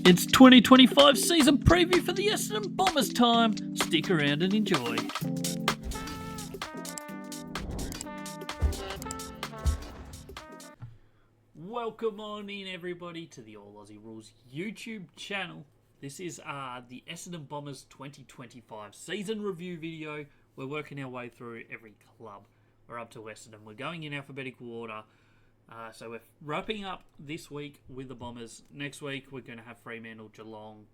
It's 2025 season preview for the Essendon Bombers time. Stick around and enjoy. Welcome on in, everybody, to the All Aussie Rules YouTube channel. This is the Essendon Bombers 2025 season review video. We're working our way through every club. We're up to Essendon. We're going in alphabetical order. So we're wrapping up this week with the Bombers. Next week, we're going to have Fremantle, Geelong,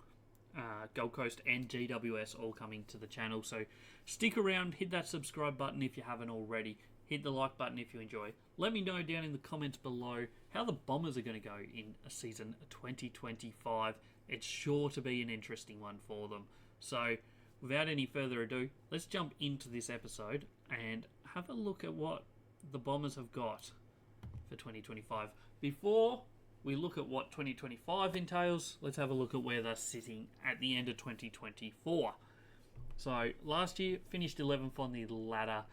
Gold Coast and GWS all coming to the channel. So stick around, hit that subscribe button if you haven't already. Hit the like button if you enjoy. Let me know down in the comments below how the Bombers are going to go in season 2025. It's sure to be an interesting one for them. So without any further ado, let's jump into this episode and have a look at what the Bombers have got for 2025. Before we look at what 2025 entails, let's have a look at where they're sitting at the end of 2024. So last year finished 11th on the ladder,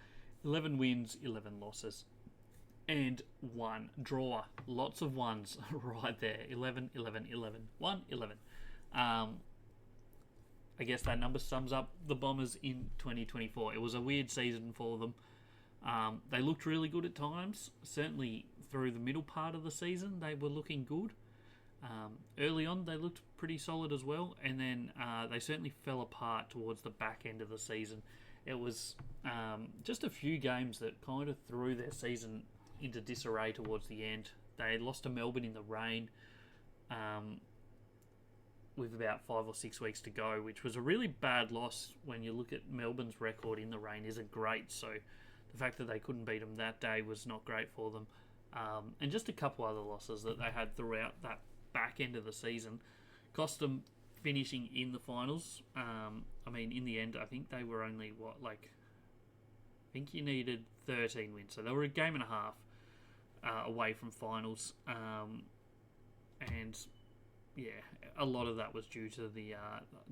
11 wins, 11 losses, and 1 draw. Lots of ones right there. 11, 11, 11, 1, 11. I guess that number sums up the Bombers in 2024. It was a weird season for them. They looked really good at times. Certainly through the middle part of the season, they were looking good. Early on, they looked pretty solid as well. And then they certainly fell apart towards the back end of the season. It was just a few games that kind of threw their season into disarray towards the end. They lost to Melbourne in the rain with about 5 or 6 weeks to go, which was a really bad loss. When you look at Melbourne's record in the rain isn't great. So the fact that they couldn't beat them that day was not great for them. And just a couple other losses that they had throughout that back end of the season cost them finishing in the finals. In the end, I think they were only, I think you needed 13 wins. So they were a game and a half away from finals. And yeah, a lot of that was due to the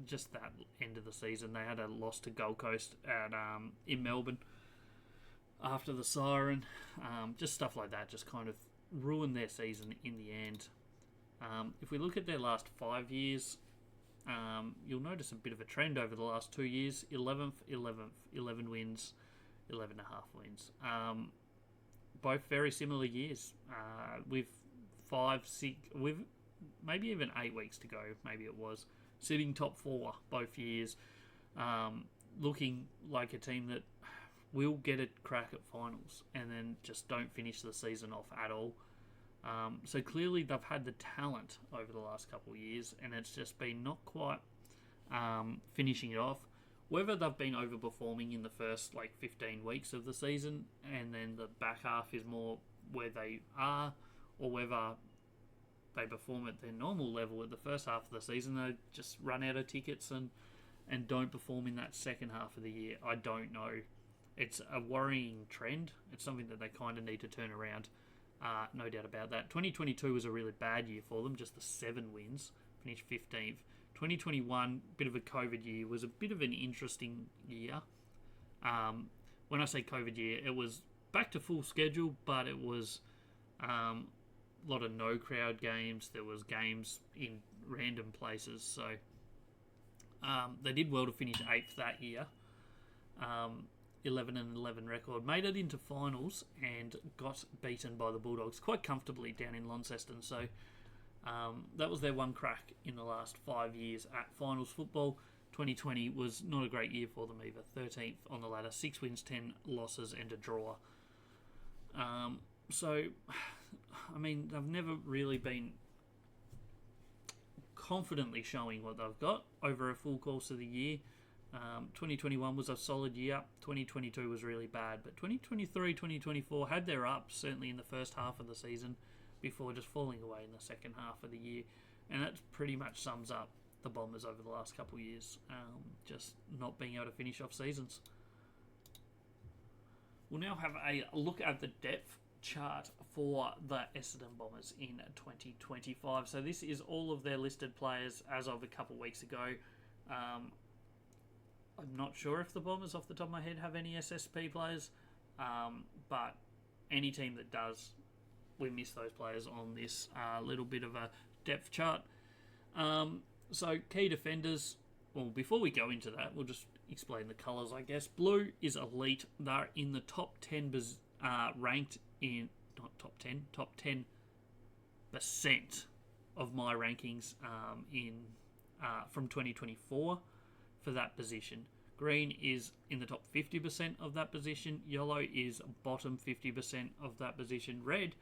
just that end of the season. They had a loss to Gold Coast in Melbourne after the siren. Just stuff like that just kind of ruined their season in the end. If we look at their last 5 years, you'll notice a bit of a trend over the last 2 years. 11th, 11 wins, 11 and a half wins. Both very similar years, with 5, 6, with maybe even 8 weeks to go, maybe it was, sitting top 4 both years, looking like a team that will get a crack at finals and then just don't finish the season off at all. So clearly they've had the talent over the last couple of years, and it's just been not quite finishing it off. Whether they've been overperforming in the first 15 weeks of the season and then the back half is more where they are, or whether they perform at their normal level at the first half of the season, they just run out of tickets and don't perform in that second half of the year, I don't know. It's a worrying trend. It's something that they kind of need to turn around. No doubt about that. 2022 was a really bad year for them, just the 7 wins, finished 15th. 2021, bit of a COVID year, was a bit of an interesting year. When I say COVID year, it was back to full schedule, but it was a lot of no crowd games. There was games in random places. So they did well to finish 8th that year. 11 and 11 record, made it into finals and got beaten by the Bulldogs quite comfortably down in Launceston. So that was their one crack in the last 5 years at finals football. 2020 was not a great year for them either. 13th on the ladder, 6 wins, 10 losses and a draw. They've never really been confidently showing what they've got over a full course of the year. 2021 was a solid year. 2022 was really bad. But 2023, 2024 had their ups, certainly in the first half of the season, before just falling away in the second half of the year. And that pretty much sums up the Bombers over the last couple of years. Just not being able to finish off seasons. We'll now have a look at the depth chart for the Essendon Bombers in 2025. So this is all of their listed players as of a couple of weeks ago. I'm not sure if the Bombers, off the top of my head, have any SSP players, but any team that does, we miss those players on this little bit of a depth chart. So key defenders. Well, before we go into that, we'll just explain the colours, I guess. Blue is elite. They're in the top 10, ranked in, not top 10% of my rankings from 2024 for that position. Green is in the top 50% of that position. Yellow is bottom 50% of that position. Red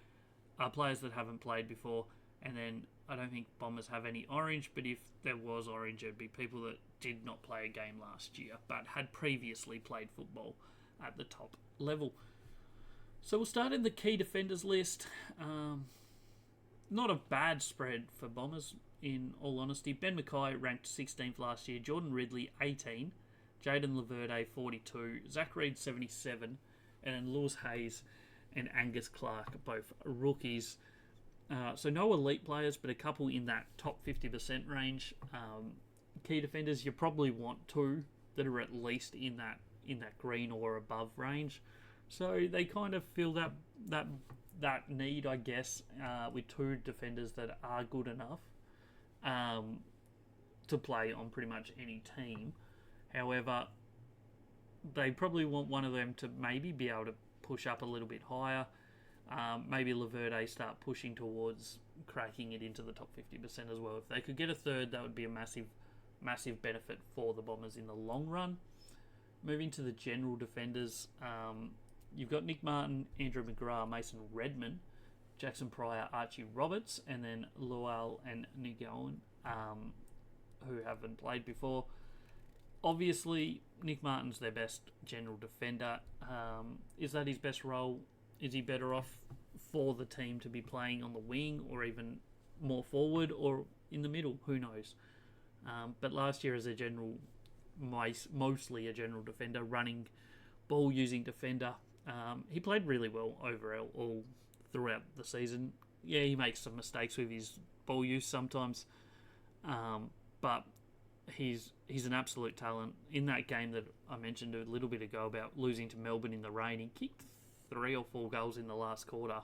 are players that haven't played before. And then I don't think Bombers have any orange, but if there was orange, it would be people that did not play a game last year, but had previously played football at the top level. So we'll start in the key defenders list. Not a bad spread for Bombers, in all honesty. Ben Mackay ranked 16th last year. Jordan Ridley, 18. Jaden Laverde, 42. Zach Reed, 77. And then Lewis Hayes and Angus Clark, both rookies. So no elite players, but a couple in that top 50% range. Key defenders, you probably want two that are at least in that green or above range. So they kind of fill that need, I guess, with two defenders that are good enough to play on pretty much any team. However, they probably want one of them to maybe be able to push up a little bit higher. Maybe Laverde start pushing towards cracking it into the top 50% as well. If they could get a third, that would be a massive benefit for the Bombers in the long run. Moving to the general defenders, you've got Nick Martin, Andrew McGrath, Mason Redman, Jackson Pryor, Archie Roberts, and then Lual and Nguyen, who haven't played before. Obviously, Nick Martin's their best general defender. Is that his best role? Is he better off for the team to be playing on the wing or even more forward or in the middle? Who knows? But last year as a general, mostly a general defender, running ball using defender, he played really well overall all throughout the season. Yeah, he makes some mistakes with his ball use sometimes, but he's an absolute talent. In that game that I mentioned a little bit ago about losing to Melbourne in the rain, he kicked 3 or 4 goals in the last quarter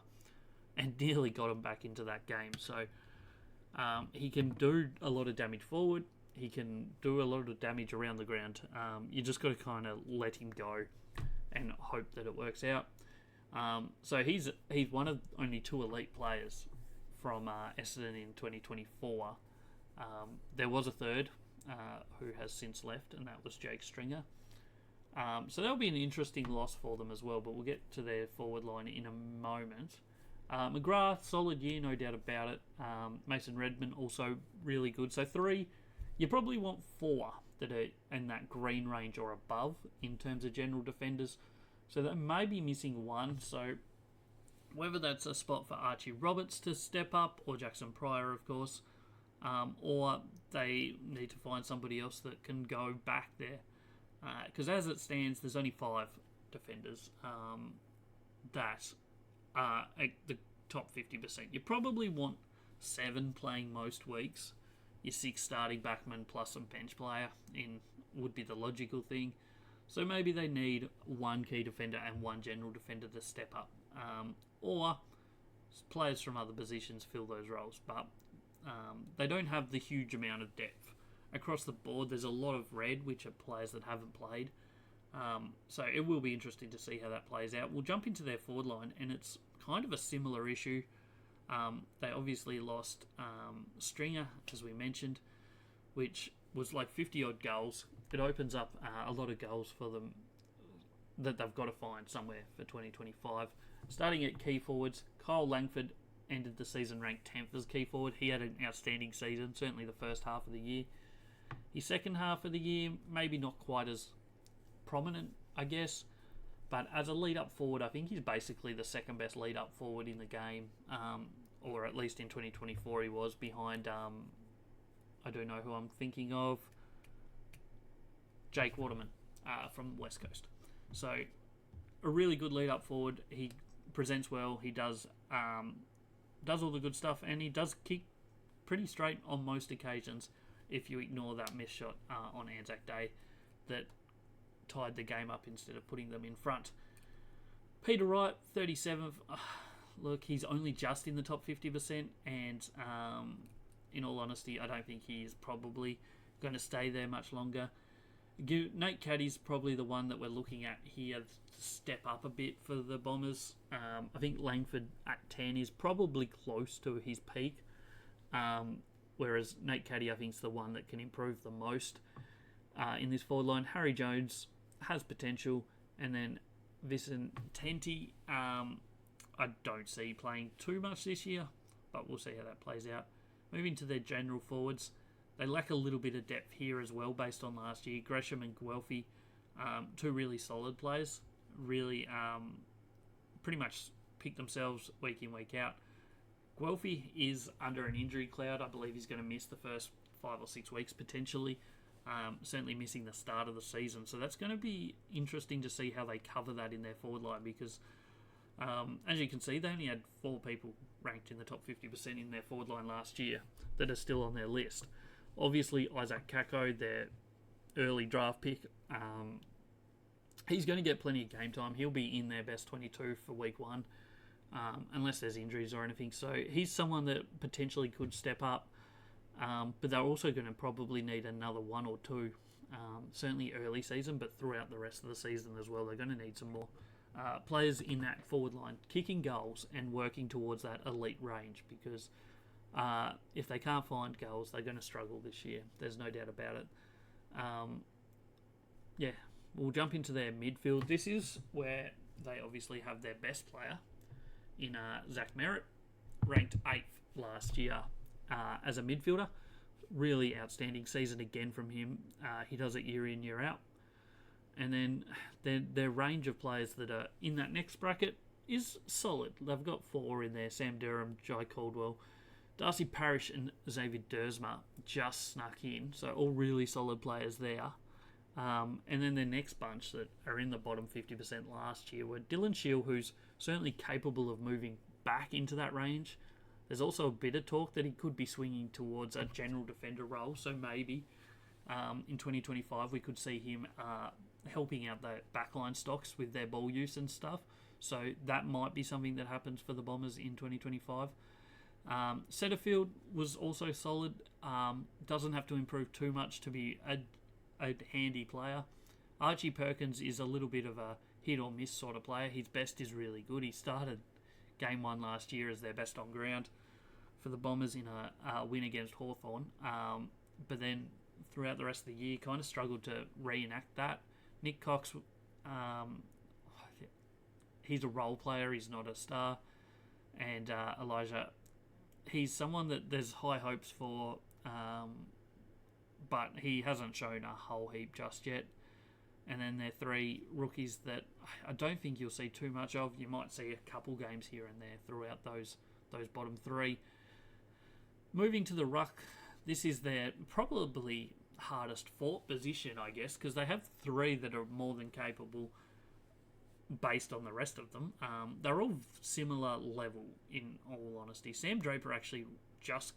and nearly got him back into that game. So he can do a lot of damage forward. He can do a lot of damage around the ground. You just got to kind of let him go and hope that it works out. So he's one of only 2 elite players from Essendon in 2024. There was a third who has since left, and that was Jake Stringer. So that'll be an interesting loss for them as well, but we'll get to their forward line in a moment. McGrath, solid year, no doubt about it. Mason Redman, also really good. So 3, you probably want 4 that are in that green range or above in terms of general defenders. So they may be missing 1. So whether that's a spot for Archie Roberts to step up, or Jackson Pryor, of course, or they need to find somebody else that can go back there. Because as it stands, there's only 5 defenders that are at the top 50%. You probably want 7 playing most weeks. Your 6 starting backmen plus a bench player would be the logical thing. So maybe they need 1 key defender and 1 general defender to step up. Or players from other positions fill those roles. But they don't have the huge amount of depth. Across the board, there's a lot of red, which are players that haven't played. So it will be interesting to see how that plays out. We'll jump into their forward line, and it's kind of a similar issue. They obviously lost Stringer, as we mentioned, which was like 50-odd goals. It opens up a lot of goals for them that they've got to find somewhere for 2025. Starting at key forwards, Kyle Langford ended the season ranked 10th as key forward. He had an outstanding season, certainly the first half of the year. His second half of the year, maybe not quite as prominent, I guess. But as a lead-up forward, I think he's basically the second best lead-up forward in the game. Or at least in 2024 he was, behind, I don't know who I'm thinking of, Jake Waterman from West Coast. So a really good lead-up forward. He presents well. He does all the good stuff, and he does kick pretty straight on most occasions, if you ignore that missed shot on Anzac Day that tied the game up instead of putting them in front. Peter Wright, 37th. Look, he's only just in the top 50%, and in all honesty, I don't think he is probably going to stay there much longer. Nate Caddy's probably the one that we're looking at here to step up a bit for the Bombers. I think Langford at 10 is probably close to his peak, whereas Nate Caddy I think is the one that can improve the most in this forward line. Harry Jones has potential, and then Vicententi I don't see playing too much this year, but we'll see how that plays out. Moving to their general forwards, they lack a little bit of depth here as well based on last year. Gresham and Guelphy, two really solid players, really pretty much pick themselves week in, week out. Guelphy is under an injury cloud. I believe he's going to miss the first 5 or 6 weeks potentially, certainly missing the start of the season. So that's going to be interesting to see how they cover that in their forward line because as you can see, they only had 4 people ranked in the top 50% in their forward line last year that are still on their list. Obviously, Isaac Kako, their early draft pick, he's going to get plenty of game time. He'll be in their best 22 for week 1, unless there's injuries or anything. So he's someone that potentially could step up, but they're also going to probably need another 1 or 2, certainly early season, but throughout the rest of the season as well. They're going to need some more players in that forward line kicking goals and working towards that elite range because if they can't find goals, they're going to struggle this year. There's no doubt about it. We'll jump into their midfield. This is where they obviously have their best player in Zach Merritt, ranked 8th last year as a midfielder. Really outstanding season again from him. He does it year in, year out. And then their range of players that are in that next bracket is solid. They've got 4 in there: Sam Durham, Jai Caldwell, Darcy Parish and Xavier Dersma just snuck in. So all really solid players there. And then their next bunch that are in the bottom 50% last year were Dylan Shield, who's certainly capable of moving back into that range. There's also a bit of talk that he could be swinging towards a general defender role. So maybe in 2025 we could see him helping out the backline stocks with their ball use and stuff. So that might be something that happens for the Bombers in 2025. Setterfield was also solid. Doesn't have to improve too much to be a handy player. Archie Perkins is a little bit of a hit or miss sort of player. His best is really good. He started game 1 last year as their best on ground for the Bombers in a win against Hawthorn. But then throughout the rest of the year, kind of struggled to reenact that. Nick Cox, he's a role player. He's not a star. And Elijah, he's someone that there's high hopes for, but he hasn't shown a whole heap just yet. And then there are 3 rookies that I don't think you'll see too much of. You might see a couple games here and there throughout those bottom 3. Moving to the ruck, this is their probably hardest fought position, I guess, because they have 3 that are more than capable based on the rest of them. They're all similar level, in all honesty. Sam Draper actually just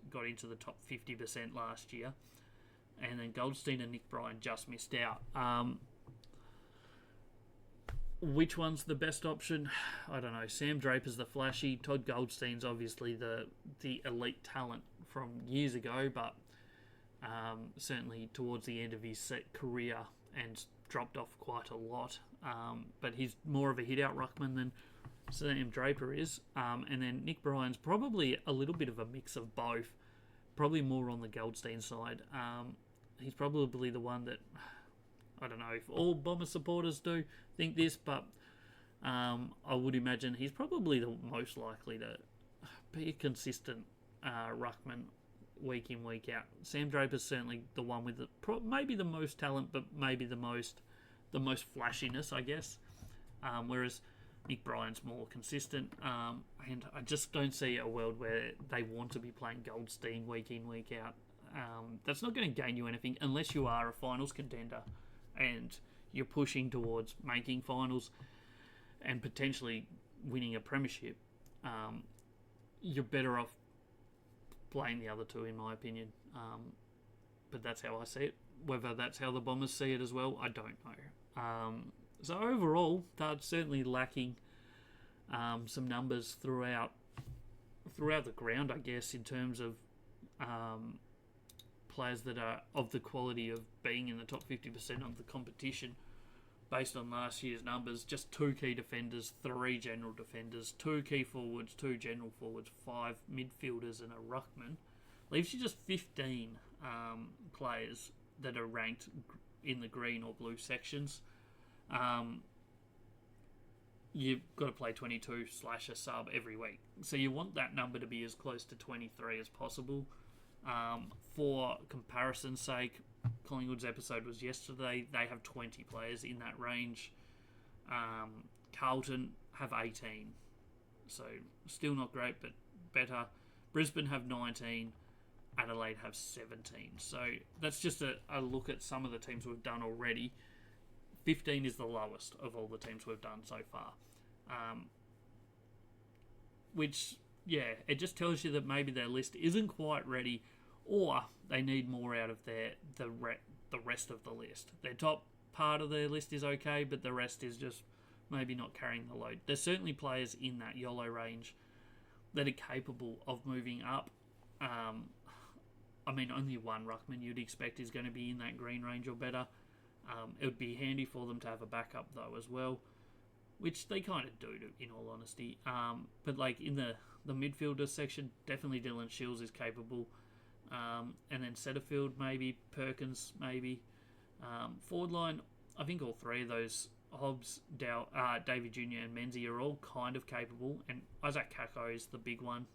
got into the top 50% last year, and then Goldstein and Nick Bryan just missed out. Which one's the best option? I don't know. Sam Draper's the flashy. Todd Goldstein's obviously the elite talent from years ago, but certainly towards the end of his career and dropped off quite a lot. But he's more of a hit-out ruckman than Sam Draper is. And then Nick Bryan's probably a little bit of a mix of both. Probably more on the Goldstein side. He's probably the one that, I don't know if all Bomber supporters do think this, but I would imagine he's probably the most likely to be a consistent ruckman week in, week out. Sam Draper's certainly the one with maybe the most talent, but maybe the most flashiness, I guess. Whereas Nick Bryan's more consistent, and I just don't see a world where they want to be playing Goldstein week in, week out. That's not going to gain you anything unless you are a finals contender and you're pushing towards making finals and potentially winning a premiership. You're better off playing the other 2, in my opinion. But that's how I see it. Whether that's how the Bombers see it as well, I don't know. So overall, they're certainly lacking some numbers throughout the ground, I guess, in terms of players that are of the quality of being in the top 50% of the competition based on last year's numbers. Just 2 key defenders, 3 general defenders, 2 key forwards, 2 general forwards, 5 midfielders and a ruckman. Leaves you just 15 players that are ranked in the green or blue sections. You've got to play 22 / a sub every week. So you want that number to be as close to 23 as possible. For comparison's sake, Collingwood's episode was yesterday. They have 20 players in that range. Carlton have 18. So still not great, but better. Brisbane have 19. Adelaide have 17. So that's just a look at some of the teams we've done already. 15 is the lowest of all the teams we've done so far. Which, yeah, it just tells you that maybe their list isn't quite ready, or they need more out of the rest of the list. Their top part of their list is okay, but the rest is just maybe not carrying the load. There's certainly players in that yellow range that are capable of moving up. Only one ruckman you'd expect is going to be in that green range or better. It would be handy for them to have a backup, though, as well, which they kind of do, in all honesty. But like in the midfielder section, definitely Dylan Shields is capable. And then Setterfield, maybe. Perkins, maybe. Forward line, I think all 3 of those, Hobbs, Davey Jr. and Menzies, are all kind of capable. And Isaac Kako is the big one.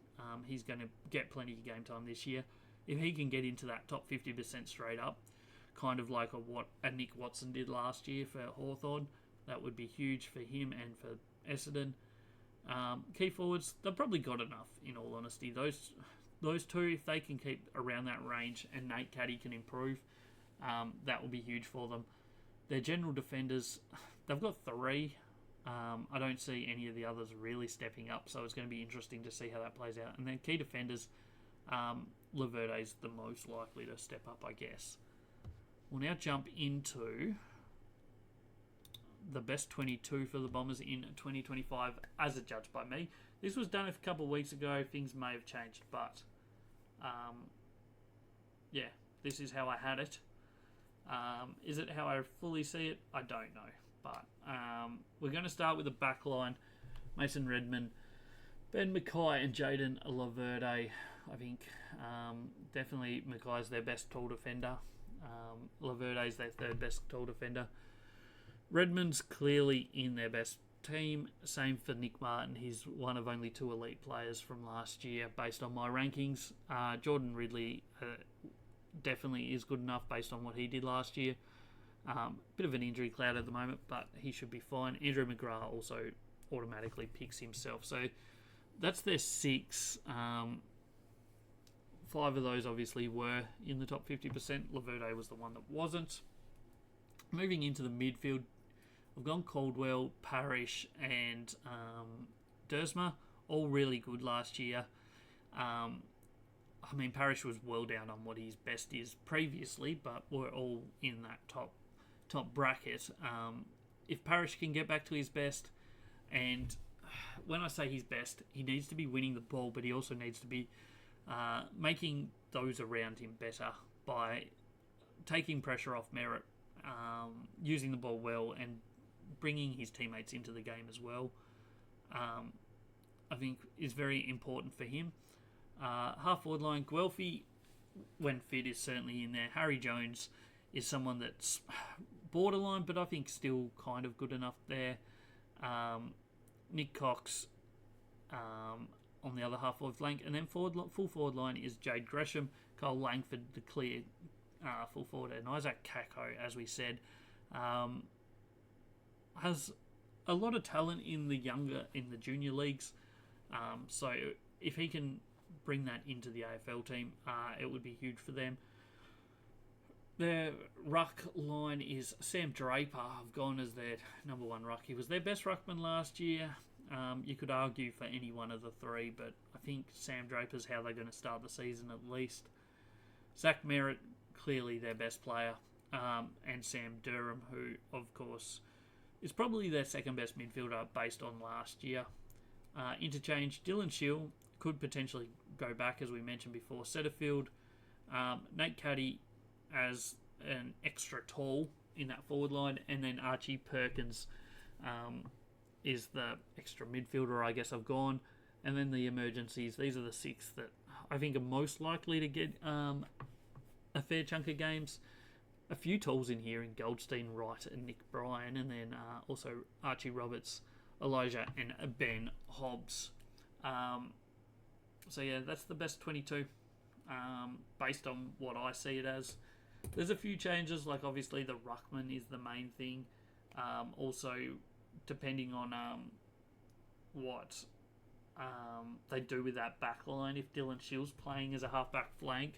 He's going to get plenty of game time this year. If he can get into that top 50% straight up, kind of like what Nick Watson did last year for Hawthorn, that would be huge for him and for Essendon. Key forwards, they've probably got enough, in all honesty. Those 2, if they can keep around that range and Nate Caddy can improve, that will be huge for them. Their general defenders, they've got 3. I don't see any of the others really stepping up, so it's going to be interesting to see how that plays out. And then key defenders, Laverde's the most likely to step up, I guess. We'll now jump into the best 22 for the Bombers in 2025 as adjudged by me. This was done a couple of weeks ago. Things may have changed, but this is how I had it. Is it how I fully see it? I don't know. But we're going to start with the back line. Mason Redman, Ben Mackay and Jaden Laverde. I think definitely Mackay's their best tall defender. Laverde's their 3rd best tall defender. Redmond's clearly in their best team. Same for Nick Martin. He's one of only 2 elite players from last year based on my rankings. Jordan Ridley definitely is good enough based on what he did last year. Bit of an injury cloud at the moment, but he should be fine. Andrew McGrath also automatically picks himself. So that's their 6. 5 of those obviously were in the top 50%. Laverde was the one that wasn't. Moving into the midfield, I've gone Caldwell, Parrish and Dersma, all really good last year. Parrish was well down on what his best is previously, but we're all in that top bracket. If Parrish can get back to his best, and when I say his best, he needs to be winning the ball, but he also needs to be making those around him better by taking pressure off Merritt, using the ball well, and bringing his teammates into the game as well. I think is very important for him. Half forward line, Guelphy, when fit, is certainly in there. Harry Jones is someone that's borderline, but I think still kind of good enough there. Nick Cox on the other half forward flank, and then full forward line is Jade Gresham, Cole Langford, the clear full forward, and Isaac Kako, as we said, has a lot of talent in the junior leagues. So if he can bring that into the AFL team, it would be huge for them. Their ruck line is Sam Draper. I've gone as their number 1 ruck. He was their best ruckman last year. You could argue for any one of the 3, but I think Sam Draper's how they're going to start the season at least. Zach Merritt, clearly their best player, and Sam Durham, who, of course, is probably their second best midfielder based on last year. Interchange, Dylan Shield, could potentially go back, as we mentioned before. Setterfield, Nate Caddy as an extra tall in that forward line, and then Archie Perkins is the extra midfielder, I guess I've gone. And then the emergencies, these are the 6 that I think are most likely to get a fair chunk of games. A few talls in here in Goldstein, Wright and Nick Bryan, and then also Archie Roberts, Elijah and Ben Hobbs. So yeah, that's the best 22 based on what I see it as. There's a few changes, like obviously the ruckman is the main thing. Also, depending on what they do with that back line, if Dylan Shields playing as a half-back flank,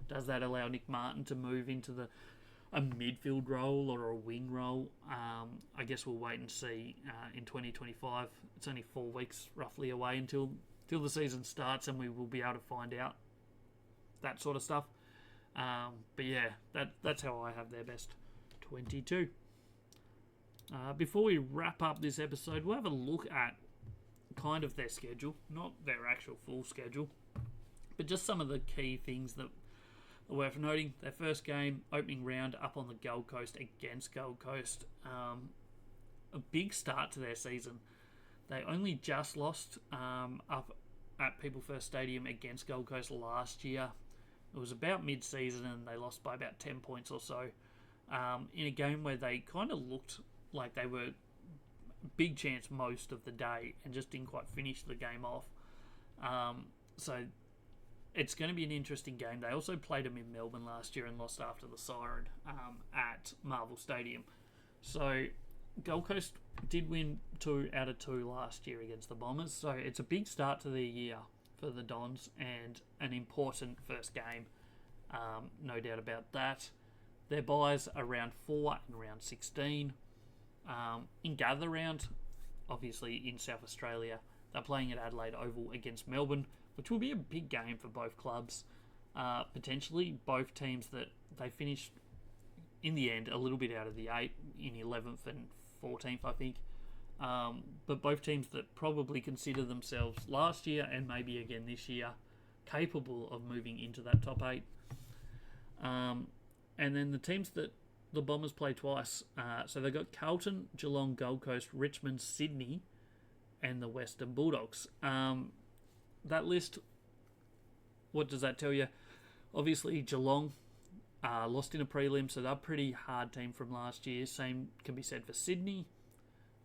does that allow Nick Martin to move into a midfield role or a wing role? I guess we'll wait and see in 2025. It's only 4 weeks roughly away until the season starts, and we will be able to find out that sort of stuff. But yeah, that's how I have their best 22. Before we wrap up this episode, we'll have a look at kind of their schedule, not their actual full schedule, but just some of the key things that are worth noting. Their first game, opening round, up on the Gold Coast against Gold Coast. A big start to their season. They only just lost up at People First Stadium against Gold Coast last year. It was about mid-season and they lost by about 10 points or so in a game where they kind of looked like they were big chance most of the day and just didn't quite finish the game off. So it's going to be an interesting game. They also played them in Melbourne last year and lost after the siren at Marvel Stadium. So Gold Coast did win 2 out of 2 last year against the Bombers. So it's a big start to the year for the Dons and an important first game. No doubt about that. Their buys are round 4 and round 16. In Gather Round, obviously in South Australia, they're playing at Adelaide Oval against Melbourne, which will be a big game for both clubs. Potentially both teams that they finished in the end a little bit out of the 8 in 11th and 14th, I think. But both teams that probably consider themselves last year and maybe again this year capable of moving into that top 8. And then the teams that the Bombers play twice. So they've got Carlton, Geelong, Gold Coast, Richmond, Sydney, and the Western Bulldogs. That list, what does that tell you? Obviously, Geelong lost in a prelim, so they're a pretty hard team from last year. Same can be said for Sydney,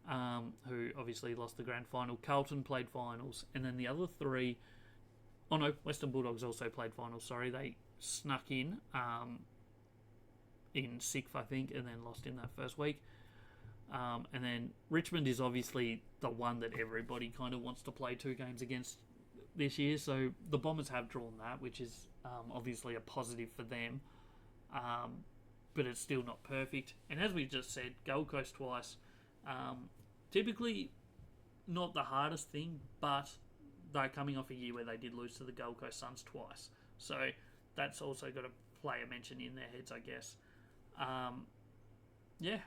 who obviously lost the grand final. Carlton played finals. And then the other 3... Oh no, Western Bulldogs also played finals. Sorry, they snuck in 6th, I think, and then lost in that first week. And then Richmond is obviously the one that everybody kind of wants to play 2 games against this year. So the Bombers have drawn that, which is obviously a positive for them. But it's still not perfect. And as we just said, Gold Coast twice. Typically not the hardest thing, but they're coming off a year where they did lose to the Gold Coast Suns twice. So that's also got to play a mention in their heads, I guess. Yeah,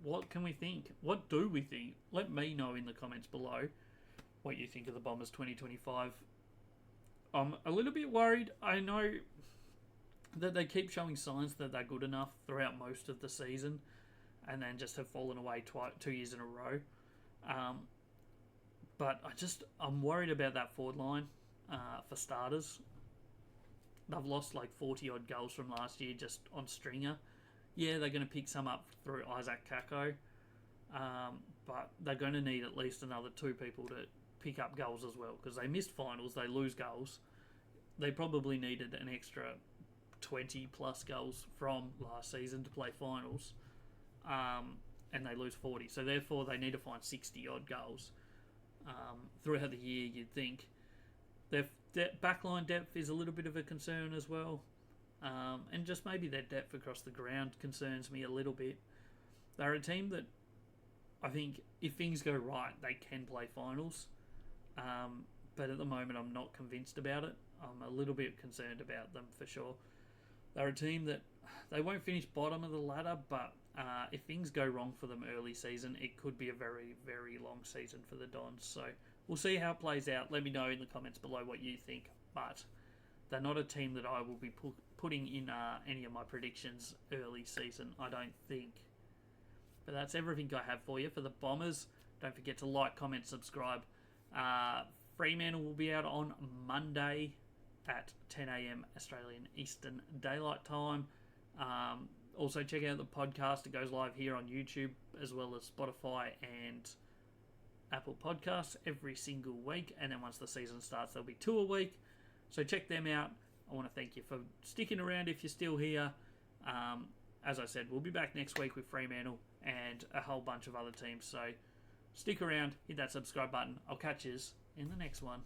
what can we think? What do we think? Let me know in the comments below what you think of the Bombers 2025. I'm a little bit worried. I know that they keep showing signs that they're good enough throughout most of the season and then just have fallen away 2 years in a row. But I'm worried about that forward line for starters. They've lost like 40-odd goals from last year just on stringer. Yeah, they're going to pick some up through Isaac Kako, but they're going to need at least another 2 people to pick up goals as well, because they missed finals, they lose goals. They probably needed an extra 20 plus goals from last season to play finals, and they lose 40. So therefore, they need to find 60-odd goals throughout the year, you'd think. Their backline depth is a little bit of a concern as well. And just maybe their depth across the ground concerns me a little bit. They're a team that I think if things go right, they can play finals. But at the moment, I'm not convinced about it. I'm a little bit concerned about them for sure. They're a team that they won't finish bottom of the ladder, but if things go wrong for them early season, it could be a very, very long season for the Dons. So we'll see how it plays out. Let me know in the comments below what you think. But they're not a team that I will be putting in any of my predictions early season, I don't think. But that's everything I have for you for the Bombers. Don't forget to like, comment, subscribe. Fremantle will be out on Monday at 10 a.m. Australian Eastern Daylight Time. Also, check out the podcast. It goes live here on YouTube as well as Spotify and Apple Podcasts every single week. And then once the season starts, there'll be 2 a week. So check them out. I want to thank you for sticking around if you're still here. As I said, we'll be back next week with Fremantle and a whole bunch of other teams. So stick around, hit that subscribe button. I'll catch you in the next one.